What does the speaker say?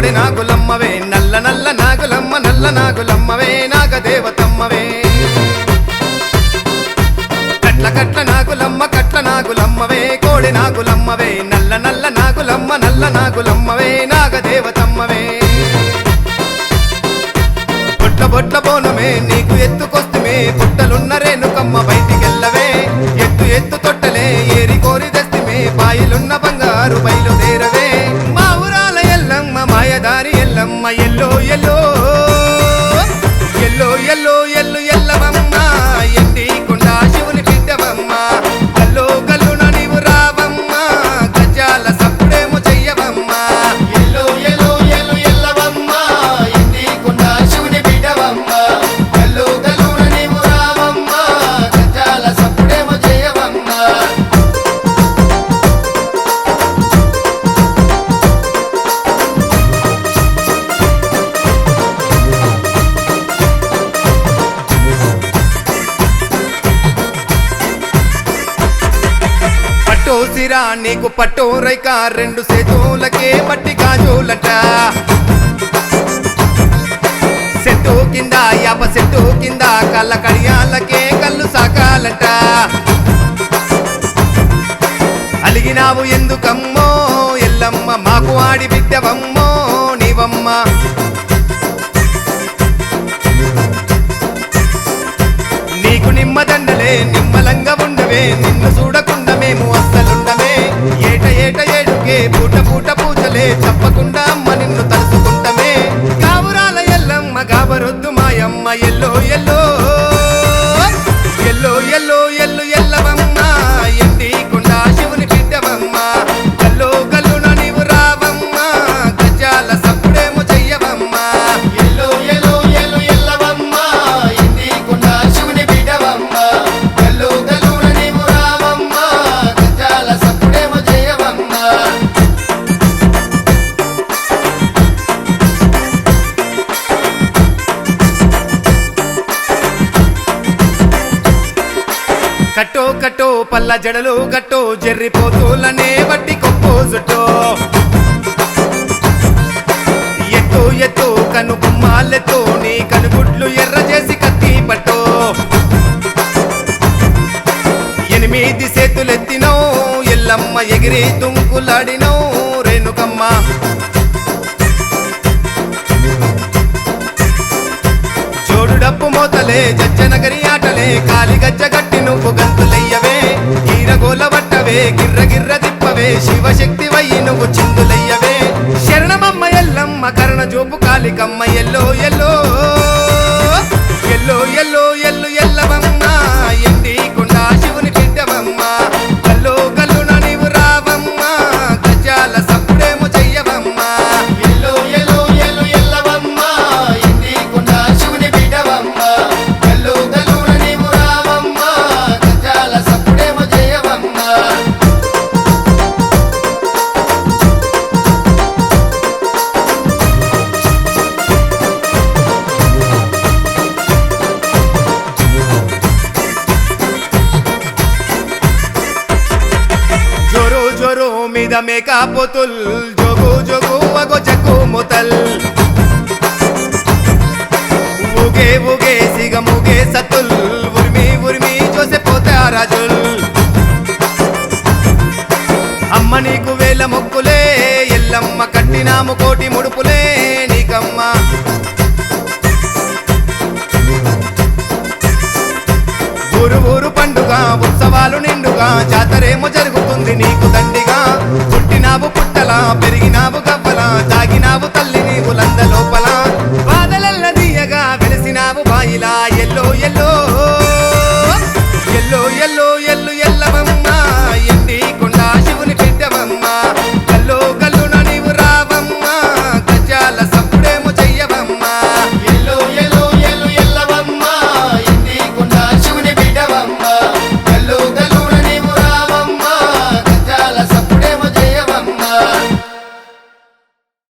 కోడి నాగులమ్మవే నల్ల నల్ల నాగులమ్మ నల్ల నాగులమ్మవే నాగదేవతమ్మవే కట్ల కట్ల నాగులమ్మ కట్ల నాగులమ్మవే కోడి నాగులమ్మవే నల్ల నల్ల నాగులమ్మ నల్ల నాగులమ్మవే నాగదేవతమ్మవే బొట్ల బొట్ల బోనమే నీకు ఎత్తుకొస్తుమే పుట్టలున్న రేణుకమ్మ బయటికెళ్ళవే ఎత్తు ఎత్తు తొట్టలే ఏరి కోరి తెస్తిమే బాయిలున్న బంగారు బయలుదేరవే మా ఊరాల ఎల్లమ్మ మాయదారి ఎల్లమ్మ ఎల్లో ఎల్లో ఎల్లో ఎల్లో ఎల్లు ఎల్లవమ్మ ఎండి కొండా శివుని బిడ్డవమ్మ గల్లో గల్లున నీవు రావమ్మ గజాల సప్పుడేమో చెయ్యవమ్మ ఎల్లో ఎల్లో ఎల్లు ఎల్లవమ్మ ఎండి కొండా శివుని బిడ్డవమ్మ గల్లు గల్లున నీవు రావమ్మ గజాల సప్పుడేమో చేయవమ్మ పట్టోసిరా నీకు పట్టోరైక రెండు సేతులకే పట్టి కాజోలట సెట్టు కింద యాప సెట్టు కింద కళ్ళ కడియాలకే కళ్ళు సాకాలట అలిగినావు ఎందుకమ్మో ఎల్లమ్మ మాకు ఆడి బిడ్డవమ్మో నీవమ్మ నీకు నిమ్మదండలే నిమ్మలంగా ఉండవే నిన్ను చూడకుండా మేము అస్సలుండమే ఏట ఏట ఏడుకే పూట పూట పూజలే తప్పకుండా అమ్మ నిన్ను తలుసుకుంటమే కావురాల ఎల్లమ్మ గాబరొద్దు మాయమ్మ ఎల్లో ఎల్లో ఎల్లో ఎల్లో ఎల్లు ఎల్లవమ్మ ఎండి కొండా శివుని బిడ్డవమ్మ గల్లో గల్లున నీవు రావమ్మ గజాల సప్పుడేమో చెయ్యవమ్మ ఎల్లో ఎల్లో ఎల్లు ఎల్లవమ్మ ఎండి కొండా శివుని బిడ్డవమ్మ గల్లు గల్లున నీవు రావమ్మ గజాల సప్పుడేమో చేయవమ్మ కట్టో కట్టో పల్ల జడలు కట్టో జర్రిపోతులనే వట్టి కొప్పోజుటో ఎత్తు ఎత్తు కను బొమ్మాలెత్తు నీ కనుగుడ్లు ఎర్ర చేసి కత్తి పట్టో ఎనిమిది చేతులెత్తినో ఎల్లమ్మ ఎగిరి తుంకులాడినో రేణుకమ్మ జోడు డప్పు మోతలే జజ్జనగరి ఆటలే కాలి గజ్జగట్టి నువ్వు గంతులయ్యవే ఈరగోల వట్టవే గిర్ర గిర్ర తిప్పవే శివశక్తి వయ్యి నువ్వు చిందులయ్యవే శరణమమ్మ ఎల్లమ్మ కరణ జోపు కాలికమ్మ ఎల్లో ఎల్లో ఎల్లో ఎల్లో ఎల్లు ఎల్లవమ్మ ఎండి కొండా శివుని బిడ్డవమ్మ గల్లో గల్లున నీవు రావమ్మ గజాల సప్పుడేమో చెయ్యవమ్మ ఎల్లో ఎల్లో ఎల్లు ఎల్లవమ్మ ఎండి కొండా శివుని బిడ్డవమ్మ గల్లు గల్లున నీవు రావమ్మ గజాల సప్పుడేమో చేయవమ్మ జోరు జోరు మీద మేకాపోతుల్ జోగు జోగు అగో జగ్గు మొతల్ ఊగే ఊగే సిగ ముగే సతుల్ ఉర్మి ఉర్మి చూసే పోతే ఆ రాజుల్ అమ్మ నీకు వేల మొక్కులే ఎల్లమ్మ కట్టినాము కోటి ముడుపులే నీకమ్మ ఊరు ఊరు పండుగ ఉత్సవాలు నిండుగా జాతరేమో జరుగుతుంది నీకు దండిగా పుట్టినావు పుట్టలా పెరిగినావు గవ్వలా తాగినావు తల్లి నీవు లంద లోపల బాధలల్ల దీయగా వెలిసినావు బాయిలా ఎల్లో ఎల్లో